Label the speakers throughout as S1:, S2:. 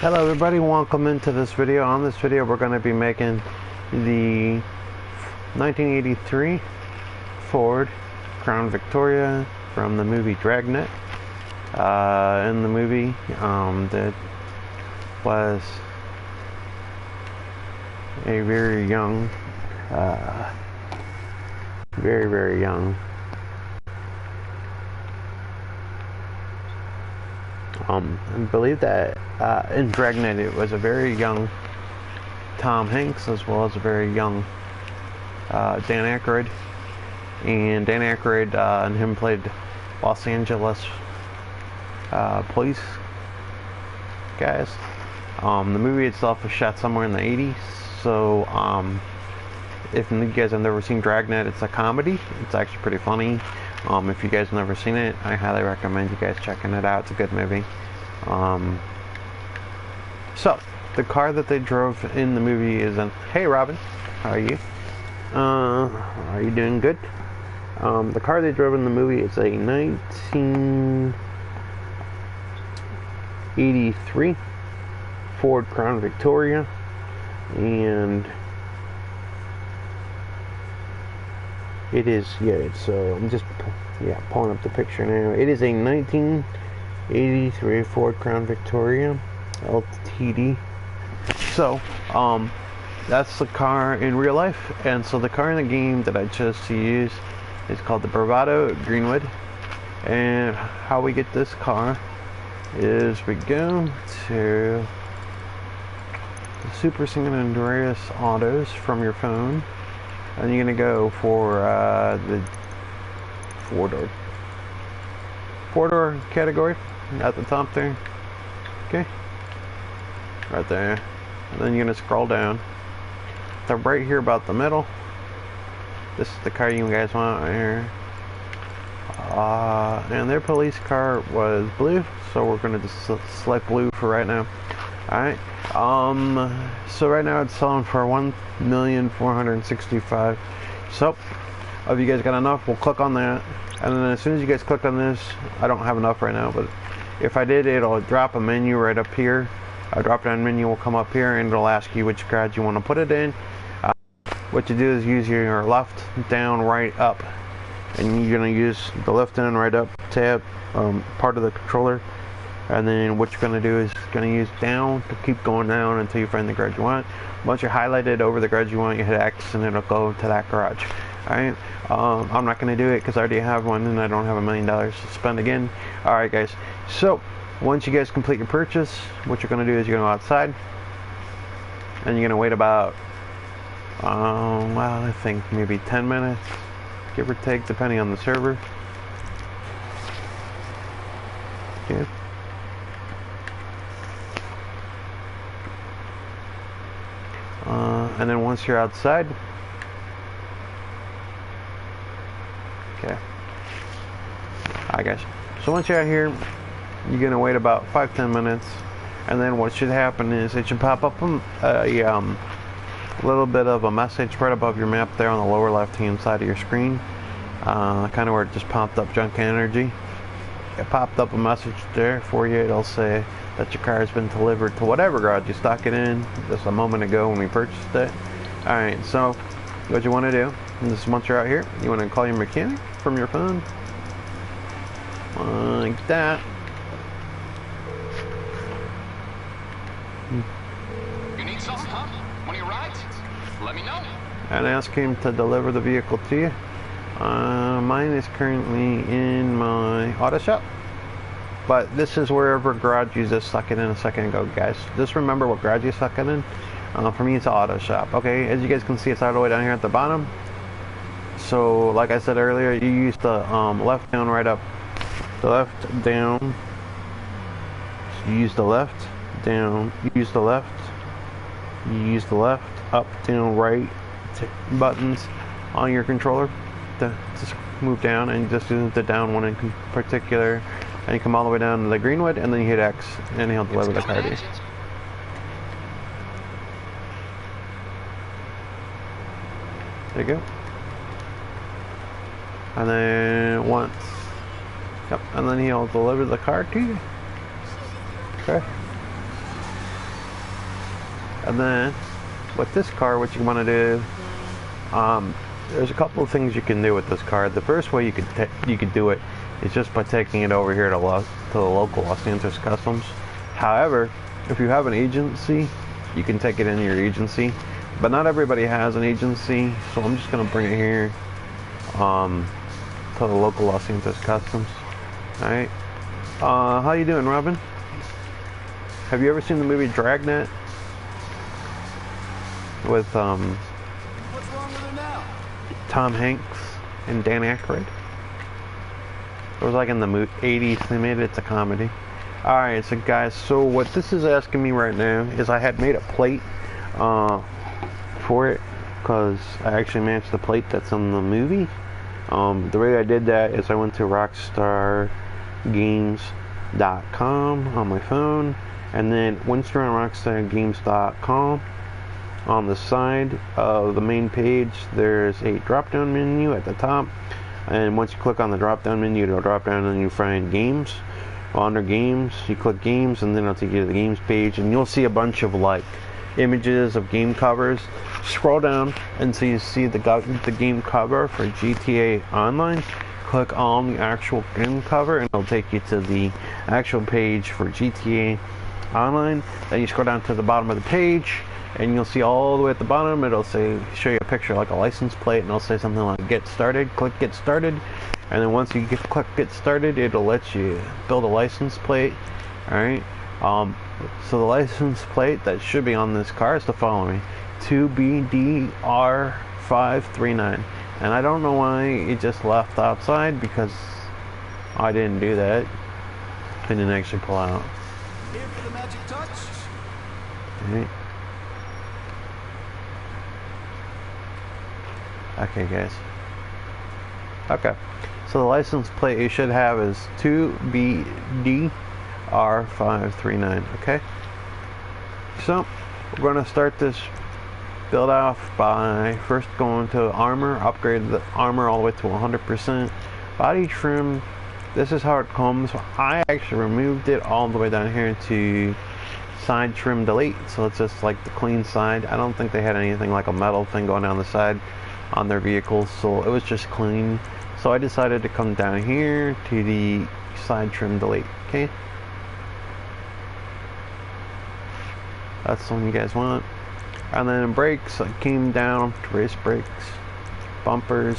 S1: Hello everybody, welcome into this video. On this video we're going to be making the 1983 Ford Crown Victoria from the movie Dragnet. In the movie that was a very young, very young I believe that in Dragnet it was a very young Tom Hanks as well as a very young Dan Aykroyd, and Dan Aykroyd and him played Los Angeles police guys. The movie itself was shot somewhere in the 80s, so if you guys have never seen Dragnet, it's a comedy. It's actually pretty funny. If you guys have never seen it, I highly recommend you guys checking it out. It's a good movie. So the car that they drove in the movie is an... Hey Robin, how are you? Are you doing good? The car they drove in the movie is a 1983 Ford Crown Victoria, and it is, I'm just pulling up the picture now. It is a 1983 Ford Crown Victoria LTD. So that's the car in real life, and so the car in the game that I chose to use is called the Bravado Greenwood. And how we get this car is we go to the Super San Andreas Autos from your phone, and you're gonna go for the four-door category at the top there. Okay, right there. And then you're gonna scroll down. So right here about the middle, this is the car you guys want right here. And their police car was blue, so we're gonna just select blue for right now. Alright, so right now it's selling for $1,465,000. So if you guys got enough, we'll click on that, and then as soon as you guys click on this, I don't have enough right now, but if I did, it'll drop a menu right up here. A drop down menu will come up here, and it'll ask you which garage you want to put it in. What you do is use your left, down, right, up, and you're going to use the left, down, right, up tab, part of the controller. And then what you're going to do is going to use down to keep going down until you find the garage you want. Once you highlight it over the garage you want, you hit X and it'll go to that garage. Alright, I'm not going to do it because I already have one and I don't have $1 million to spend again. Alright guys, so once you guys complete your purchase, what you're going to do is you're going to go outside and you're going to wait about, well, I think maybe 10 minutes, give or take, depending on the server. Okay. And then once you're outside, okay, alright guys, so once you're out here, you're gonna wait about 5-10 minutes, and then what should happen is it should pop up a little bit of a message right above your map there on the lower left hand side of your screen, kind of where it just popped up junk energy. It popped up a message there for you. It'll say that your car has been delivered to whatever garage you stuck it in just a moment ago when we purchased it. Alright, so what you want to do is once you're out here, you want to call your mechanic from your phone like that.
S2: You need some, huh? One of your rides? Let me know.
S1: And ask him to deliver the vehicle to you. Mine is currently in my auto shop, but this is wherever garage you just stuck it in a second ago, guys. Just remember what garage you stuck it in. For me, it's an auto shop. Okay, as you guys can see, it's all the way down here at the bottom. So, like I said earlier, you use the left, down, right, up. The left, down. So you use the left, down. You use the left. You use the left, up, down, right buttons on your controller to just move down, and you just do the down one in particular, and you come all the way down to the Greenwood, and then you hit X, and he'll deliver the car to you. There you go. And then once, yep, and then he'll deliver the car to you. Okay. And then with this car, what you want to do, there's a couple of things you can do with this car. The first way you could do it is just by taking it over here to the local Los Santos Customs. However, if you have an agency, you can take it in your agency, but not everybody has an agency, so I'm just gonna bring it here to the local Los Santos Customs. All right. How you doing, Robin? Have you ever seen the movie Dragnet with
S2: What's wrong with her now?
S1: Tom Hanks and Dan Aykroyd? It was like in the 80s. They made it. It's a comedy. All right, so guys, so what this is asking me right now is I had made a plate for it because I actually matched the plate that's on the movie. The way I did that is I went to rockstargames.com on my phone, and then once you're on rockstargames.com, on the side of the main page there's a drop down menu at the top, and once you click on the drop down menu, it'll drop down and you find games. Under games, you click games, and then it'll take you to the games page, and you'll see a bunch of like images of game covers. Scroll down until you see the game cover for GTA Online. Click on the actual game cover, and it'll take you to the actual page for GTA Online. Then you scroll down to the bottom of the page, and you'll see all the way at the bottom, it'll show you a picture like a license plate, and it'll say something like get started. Click get started, and then once you click get started, it'll let you build a license plate. Alright, so the license plate that should be on this car is the following: 2BDR539. And I don't know why it just left outside, because I didn't do that. I didn't actually pull out.
S2: Here for the magic touch.
S1: Alright. Okay, guys. Okay. So the license plate you should have is 2BDR539. Okay. So we're going to start this build off by first going to armor, upgrade the armor all the way to 100%. Body trim, this is how it comes. I actually removed it all the way down here to side trim delete, so it's just like the clean side. I don't think they had anything like a metal thing going down the side on their vehicles, so it was just clean. So I decided to come down here to the side trim delete. Okay, that's the one you guys want. And then brakes, I came down to race brakes, bumpers.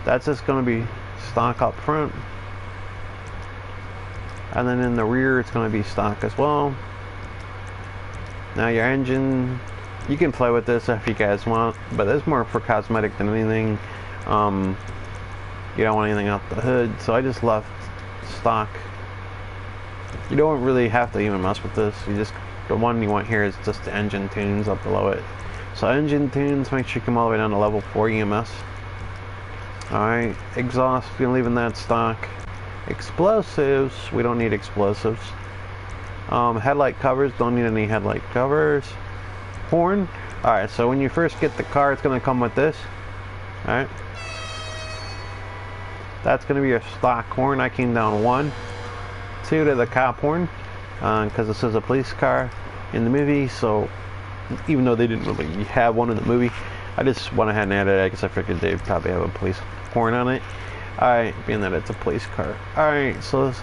S1: That's just going to be stock up front, and then in the rear it's going to be stock as well. Now your engine, you can play with this if you guys want, but it's more for cosmetic than anything. You don't want anything out the hood, so I just left stock. You don't really have to even mess with this. The one you want here is just the engine tunes up below it. So engine tunes, make sure you come all the way down to level 4 EMS. Alright, exhaust, we're leaving that stock. Explosives, we don't need explosives. Headlight covers, don't need any headlight covers. Horn, alright, so when you first get the car, it's going to come with this. Alright. That's going to be your stock horn. I came down 1. 2 to the cop horn, because this is a police car in the movie, so even though they didn't really have one in the movie, I just went ahead and added it because I figured they'd probably have a police horn on it. Alright, being that it's a police car. Alright, so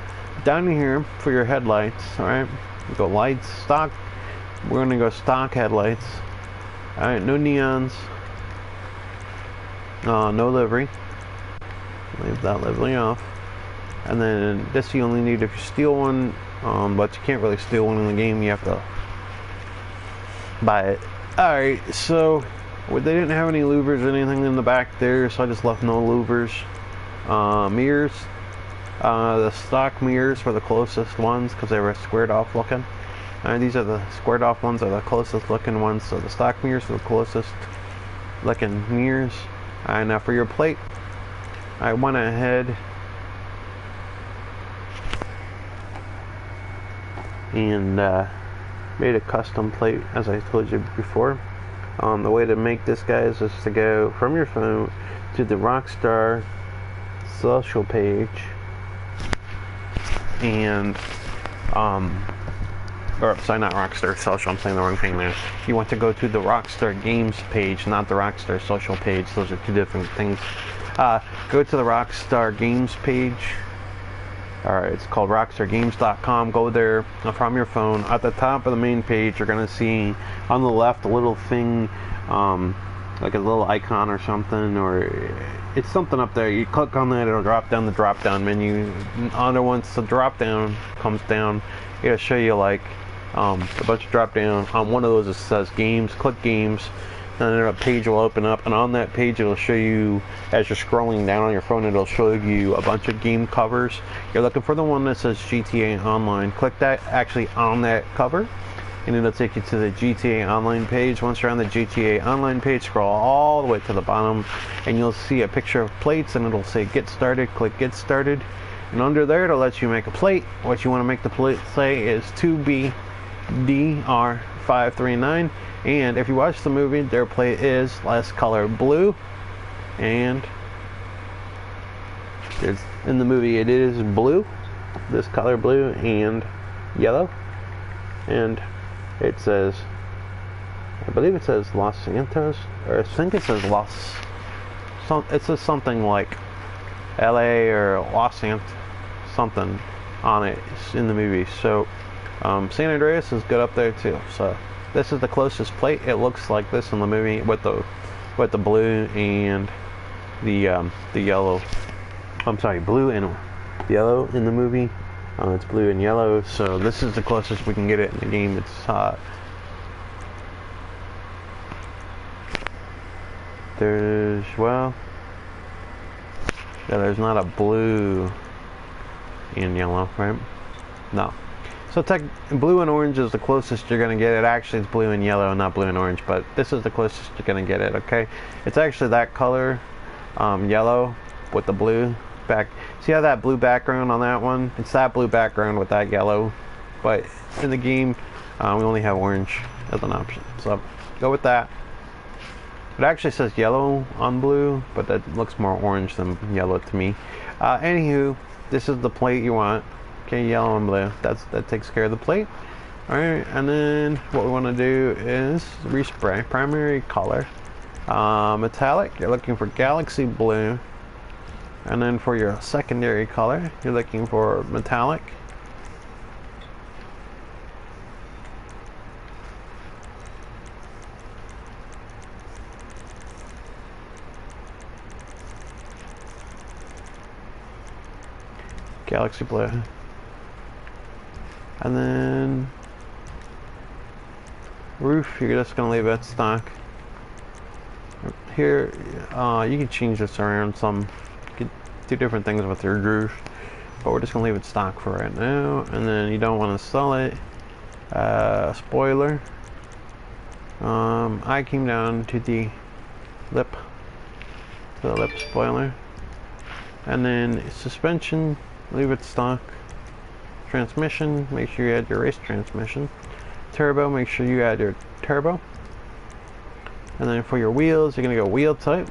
S1: down here for your headlights, alright, you go lights, stock, we're going to go stock headlights. Alright, no neons, no livery, leave that livery off. And then this you only need if you steal one, but you can't really steal one in the game, you have to buy it. Alright, so they didn't have any louvers or anything in the back there, so I just left no louvers. Mirrors, the stock mirrors were the closest ones because they were squared off looking. These are the squared off ones, are the closest looking ones, so the stock mirrors are the closest looking mirrors. Alright, now for your plate, I went ahead and made a custom plate, as I told you before. The way to make this, guys, is to go from your phone to the Rockstar social page and or sorry, not Rockstar Social, I'm saying the wrong thing there. You want to go to the Rockstar Games page, not the Rockstar Social page. Those are two different things. Go to the Rockstar Games page. Alright, it's called rockstargames.com. Go there from your phone. At the top of the main page, you're going to see on the left a little thing, like a little icon or something, or it's something up there. You click on that, it'll drop down the drop down menu. Once the drop down comes down, it'll show you like a bunch of drop down. On one of those it says games. Click games, and then a page will open up, and on that page it'll show you, as you're scrolling down on your phone, it'll show you a bunch of game covers. You're looking for the one that says GTA Online. Click that actually on that cover, and it'll take you to the GTA Online page. Once you're on the GTA Online page, scroll all the way to the bottom, and you'll see a picture of plates, and it'll say get started. Click get started, and under there it'll let you make a plate. What you want to make the plate say is 2BDR539, and if you watch the movie, their plate is last color blue, and it's in the movie it is blue, this color blue and yellow, and it says, I believe it says Los Santos, or I think it says it says something like LA or Los Santos, something on it in the movie. So San Andreas is good up there too. So this is the closest plate. It looks like this in the movie with the blue and the yellow. I'm sorry, blue and yellow in the movie. It's blue and yellow, so this is the closest we can get it in the game. It's there's not a blue and yellow, right? No. So blue and orange is the closest you're gonna get it. Actually, it's blue and yellow, not blue and orange, but this is the closest you're gonna get it. Okay, it's actually that color, yellow with the blue back. See how that blue background on that one? It's that blue background with that yellow, but in the game we only have orange as an option, so go with that. It actually says yellow on blue, but that looks more orange than yellow to me. Anywho, this is the plate you want. Okay, yellow and blue. That takes care of the plate. Alright, and then what we want to do is respray. Primary color, metallic, you're looking for galaxy blue. And then for your secondary color, you're looking for metallic. Galaxy blue. And then roof, you're just gonna leave it stock. Here, you can change this around some. You can do different things with your roof, but we're just gonna leave it stock for right now. And then you don't want to sell it. Spoiler. I came down to the lip spoiler, and then suspension, leave it stock. Transmission, make sure you add your race transmission. Turbo, make sure you add your turbo. And then for your wheels, you're gonna go wheel type,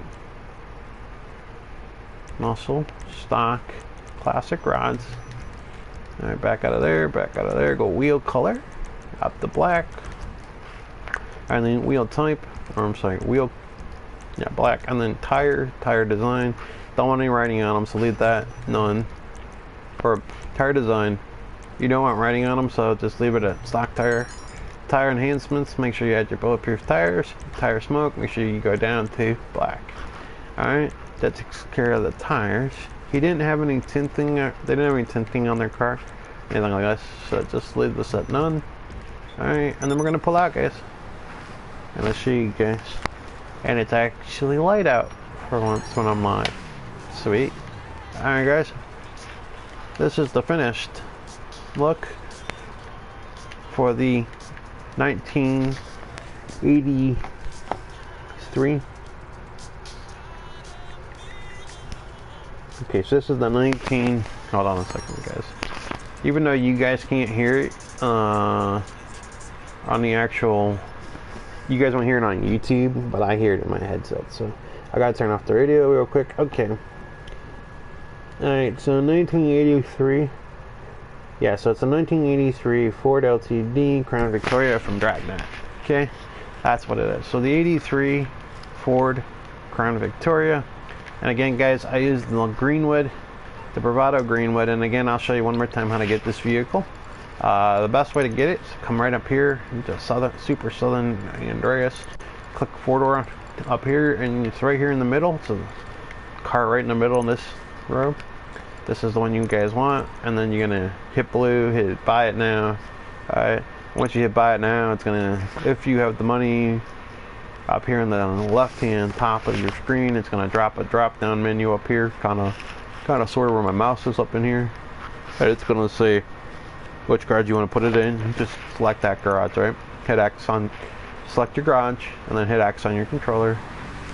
S1: muscle, stock, classic rods. All right, back out of there, go wheel color, out the black. And then wheel type, or I'm sorry, wheel, yeah, black. And then tire design, don't want any writing on them, so leave that none. For tire design, you don't want writing on them, so just leave it a stock tire. Tire enhancements, make sure you add your bulletproof tires. Tire smoke, make sure you go down to black. Alright, that takes care of the tires. He didn't have any tinting, they didn't have any tinting on their car, anything like this, so just leave this at none. Alright, and then we're gonna pull out, guys. And let's show you guys. And it's actually light out for once when I'm live. Sweet. Alright, guys. This is the finished look for the 1983. Okay, so this is the 19. Hold on a second, guys. Even though you guys can't hear it on the actual, you guys won't hear it on YouTube, but I hear it in my headset. So I gotta turn off the radio real quick. Okay. Alright, so 1983 Yeah, so it's a 1983 Ford LTD Crown Victoria from Dragnet. Okay, that's what it is. So the 83 Ford Crown Victoria. And again, guys, I used the Greenwood, the Bravado Greenwood. And again, I'll show you one more time how to get this vehicle. The best way to get it is come right up here into Super Southern Andreas. Click four-door up here, and it's right here in the middle. So the car right in the middle of this row. This is the one you guys want, and then you're gonna hit blue, hit buy it now. Alright, once you hit buy it now, it's gonna, if you have the money, up here in the left hand top of your screen, it's gonna drop a drop down menu up here, kind of sort of where my mouse is up in here, and it's gonna say which garage you want to put it in. You just select that garage, right? Hit X on, select your garage, and then hit X on your controller,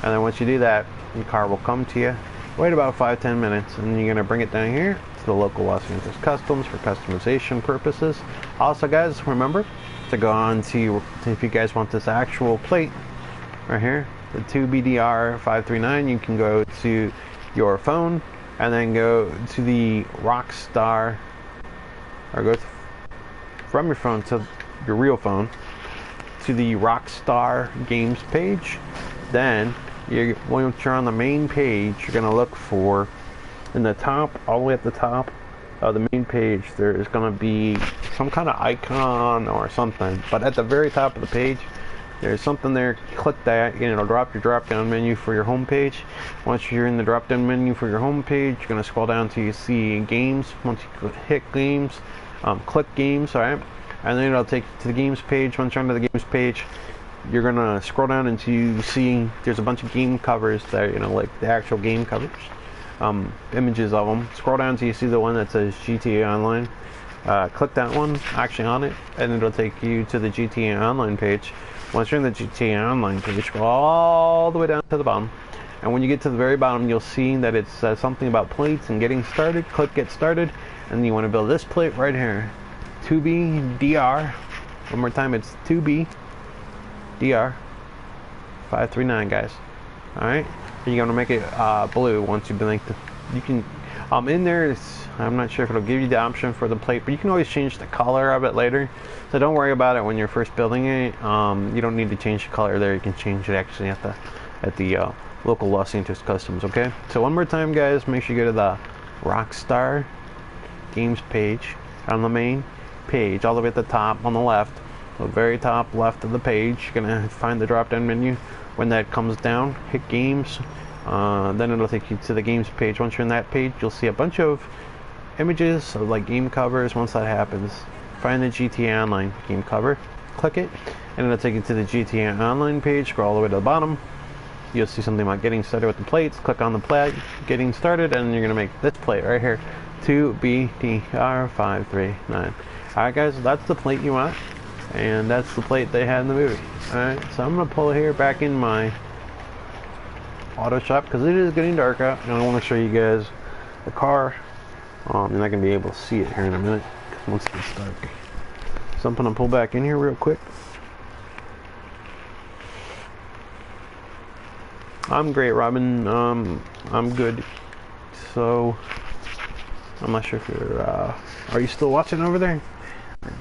S1: and then once you do that, your car will come to you. Wait about 5-10 minutes, and you're gonna bring it down here to the local Los Angeles Customs for customization purposes. Also, guys, remember to go on to, if you guys want this actual plate right here, the 2BDR539, you can go to your phone and then go to the Rockstar, or go from your phone to your real phone to the Rockstar Games page. Then once you're on the main page, you're going to look for, in the top, all the way at the top of the main page, there is going to be some kind of icon or something. But at the very top of the page, there's something there. Click that, and it'll drop your drop-down menu for your home page. Once you're in the drop-down menu for your home page, you're going to scroll down till you see games. Once you hit games, click games, alright? And then it'll take you to the games page. Once you're onto the games page, you're gonna scroll down until you see there's a bunch of game covers there, like the actual game covers, images of them. Scroll down until you see the one that says GTA Online. Click that one, actually on it, and it'll take you to the GTA Online page. Once you're in the GTA Online page, go all the way down to the bottom, and when you get to the very bottom, you'll see that it says something about plates and getting started. Click Get Started, and you want to build this plate right here, 2BDR. One more time, it's 2BDR539, guys. Alright, you're gonna make it blue once you've been like you can in there, I'm not sure if it'll give you the option for the plate, but you can always change the color of it later, so don't worry about it when you're first building it. You don't need to change the color there. You can change it actually at the local Los Angeles Customs. Okay, so one more time, guys, make sure you go to the Rockstar Games page on the main page, all the way at the top on the left. The very top left of the page, you're gonna find the drop down menu. When that comes down, hit games, then it'll take you to the games page. Once you're in that page, you'll see a bunch of images of like game covers. Once that happens, find the GTA Online game cover, click it, and it'll take you to the GTA Online page. Scroll all the way to the bottom, you'll see something about getting started with the plates. Click on the plate, getting started, and you're gonna make this plate right here, 2BDR539. Alright, guys, that's the plate you want. And that's the plate they had in the movie. Alright, so I'm going to pull here back in my auto shop because it is getting dark out, and I want to show you guys the car. You're not going to be able to see it here in a minute once it gets dark. So I'm going to pull back in here real quick. I'm great, Robin. I'm good. So I'm not sure if you're are you still watching over there? I'm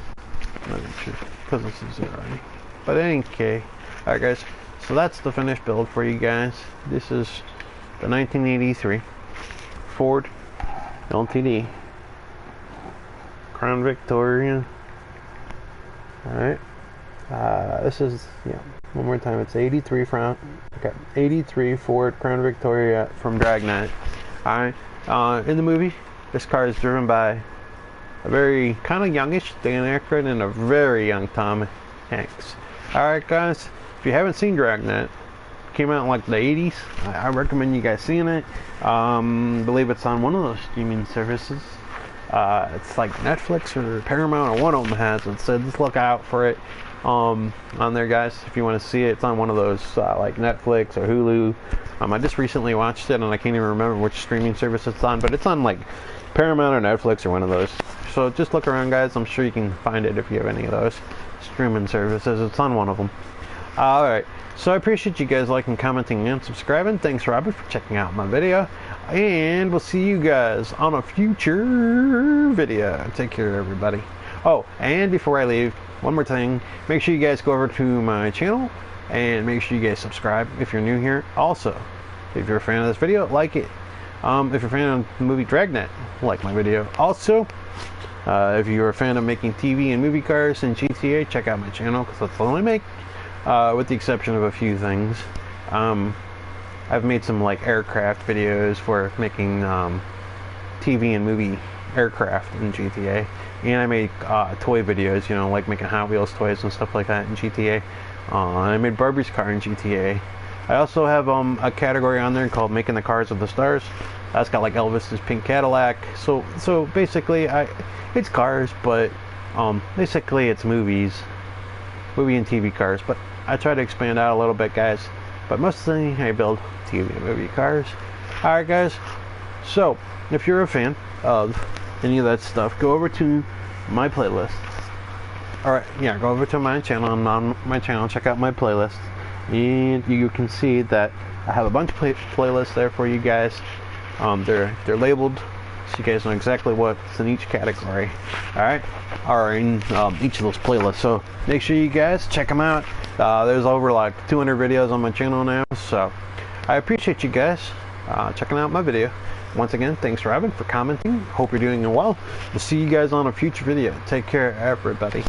S1: not sure because this is already, but anyway, alright, guys, so that's the finished build for you guys. This is the 1983 Ford LTD Crown Victoria. Alright, this is, yeah, one more time, it's 83 Ford Crown Victoria from Dragnet. Alright, in the movie, this car is driven by a very kind of youngish Dan Aykroyd and a very young Tom Hanks. Alright, guys, if you haven't seen Dragnet, came out in like the 80s. I recommend you guys seeing it. Believe it's on one of those streaming services. It's like Netflix or Paramount, or one of them has it. So just look out for it on there, guys. If you want to see it, it's on one of those like Netflix or Hulu. I just recently watched it, and I can't even remember which streaming service it's on, but it's on like Paramount or Netflix or one of those. So just look around, guys. I'm sure you can find it if you have any of those streaming services. It's on one of them. Alright, so I appreciate you guys liking, commenting, and subscribing. Thanks, Robert, for checking out my video. And we'll see you guys on a future video. Take care, everybody. Oh, and before I leave, one more thing. Make sure you guys go over to my channel and make sure you guys subscribe if you're new here. Also, if you're a fan of this video, like it. If you're a fan of the movie Dragnet, like my video. Also, if you're a fan of making TV and movie cars in GTA, check out my channel because that's all I make, with the exception of a few things. I've made some like aircraft videos for making TV and movie aircraft in GTA, and I made toy videos, you know, like making Hot Wheels toys and stuff like that in GTA. And I made Barbie's car in GTA. I also have a category on there called Making the Cars of the Stars. That's got like Elvis's pink Cadillac. So basically, it's cars, but basically it's movie and TV cars. But I try to expand out a little bit, guys. But mostly I build TV and movie cars. Alright, guys. So if you're a fan of any of that stuff, go over to my playlist. Alright, yeah, go over to my channel, and on my channel, check out my playlist. And you can see that I have a bunch of playlists there for you guys. They're labeled, so you guys know exactly what's in each category. Alright, or in each of those playlists. So make sure you guys check them out. There's over like 200 videos on my channel now, so I appreciate you guys checking out my video. Once again, thanks for commenting. Hope you're doing well. We'll see you guys on a future video. Take care, everybody.